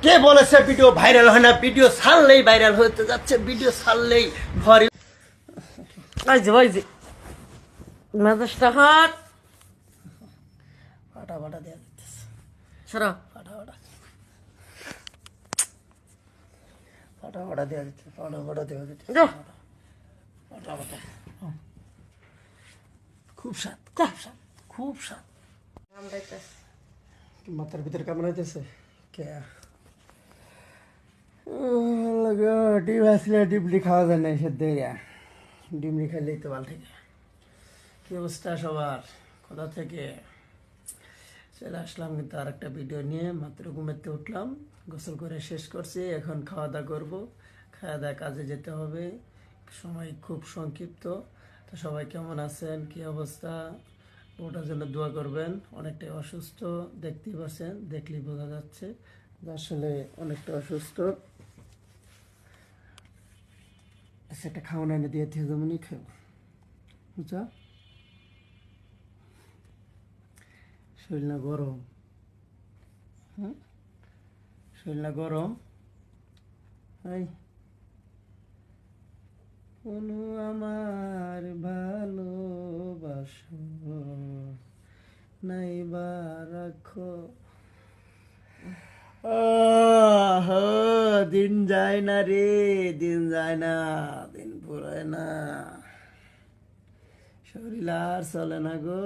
কে বলেছে video viral হয় না? ভিডিও ছাড়লেই ভাইরাল হতে যাচ্ছে, ভিডিও ছাড়লেই ঘরে ওই যে মেজাজটা হাট ফাটা ফাটা দেওয়া যাচ্ছে, সরা ফাটা ফাটা ফাটা ফাটা দেওয়া যাচ্ছে, ফাটা ফাটা দেওয়া যাচ্ছে, যাও। ফাটা ফাটা। খুব স্বাদ, খুব স্বাদ, খুব স্বাদ। মাথার ভিতরে কেমন হইতেছে? কে ডিম আসলে ডিমলি খাওয়া যায় না, সেদ্ধ ডিমলি খাইলেই তো ভালো থাকে। কি অবস্থা সবার? কোথা থেকে চলে আসলাম কিন্তু আর একটা ভিডিও নিয়ে। মাত্র ঘুমাতে উঠলাম, গোসল করে শেষ করছি, এখন খাওয়া দাওয়া করবো। খাওয়া দাওয়া কাজে যেতে হবে, সময় খুব সংক্ষিপ্ত। তো সবাই কেমন আছেন, কি অবস্থা? ওটার জন্য দোয়া করবেন। অনেকটাই অসুস্থ, দেখতেই পাচ্ছেন, দেখলেই বোঝা যাচ্ছে যে আসলে অনেকটা অসুস্থ। আচ্ছা, একটা খাওয়ানো এনে দিয়ে যেমনই খেও, বুঝছো? শরীর না গরম, হুম, শরীর না গরম। এই অনু আমার ভালোবাসো নাই বা রাখো। দিন যায় না রে, দিন যায় না, দিন পুরায় না, শরীর আর চলে না গো,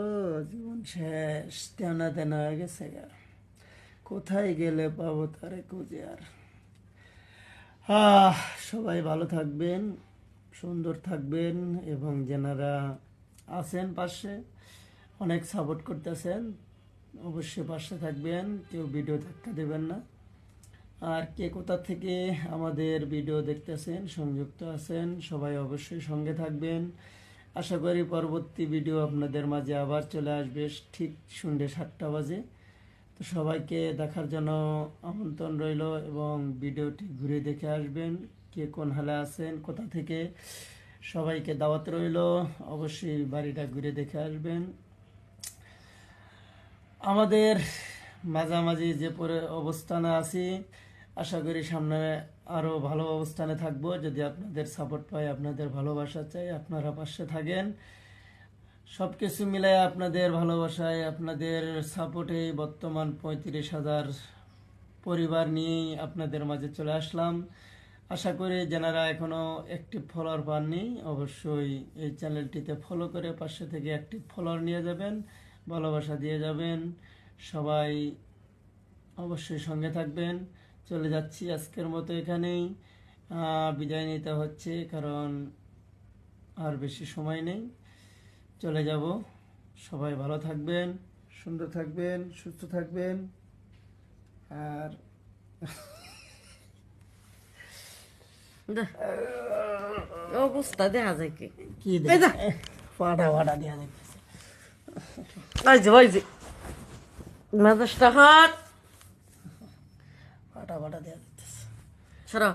জীবন শেষ, তেনা তেনা হয়ে গেছে গা। কোথায় গেলে পাবো তারে খুঁজে আর। আহ সবাই ভালো থাকবেন, সুন্দর থাকবেন, এবং যেনারা আছেন পাশে, অনেক সাপোর্ট করতেছেন, অবশ্যই পাশে থাকবেন, কেউ ভিডিও ধাক্কা দেবেন না। আর কে কোথা থেকে আমাদের ভিডিও দেখতেছেন, সংযুক্ত আছেন, সবাই অবশ্যই সঙ্গে থাকবেন। আশা করি পরবর্তী ভিডিও আপনাদের মাঝে আবার চলে আসবে ঠিক সন্ধ্যে 7টা বাজে। তো সবাইকে দেখার জন্য আমন্ত্রণ রইল, এবং ভিডিওটি ঘুরে দেখে আসবেন। কে কোন হালে আছেন, কোথা থেকে, সবাইকে দাওয়াত রইল, অবশ্যই বাড়িটা ঘুরে দেখে আসবেন। আমাদের মাঝামাঝি যে পরে অবস্থানে আছি, আশা করি সামনে আরও ভালো অবস্থানে থাকবো যদি আপনাদের সাপোর্ট পাই, আপনাদের ভালোবাসা চাই, আপনারা পাশে থাকেন। সব কিছু মিলাই আপনাদের ভালোবাসায়, আপনাদের সাপোর্টে বর্তমান 35,000 পরিবার নিয়েই আপনাদের মাঝে চলে আসলাম। আশা করি যারা এখনও অ্যাক্টিভ ফলোয়ার পাননি, অবশ্যই এই চ্যানেলটিতে ফলো করে পাশে থেকে অ্যাক্টিভ ফলোয়ার নিয়ে যাবেন, ভালোবাসা দিয়ে যাবেন। সবাই অবশ্যই সঙ্গে থাকবেন। চলে যাচ্ছি আজকের মতো এখানেই, বিদায় নিতে হচ্ছে, কারণ আর বেশি সময় নেই, চলে যাব। সবাই ভালো থাকবেন, সুন্দর থাকবেন, সুস্থ থাকবেন। আর অবস্থা দেখা যায় কি কি এই যা। ফাটা ফাটা দেওয়া যাইতেছে, ওই যে মেজাজটা হাট ফাটা ফাটা দেওয়া যাইতেছে, সরা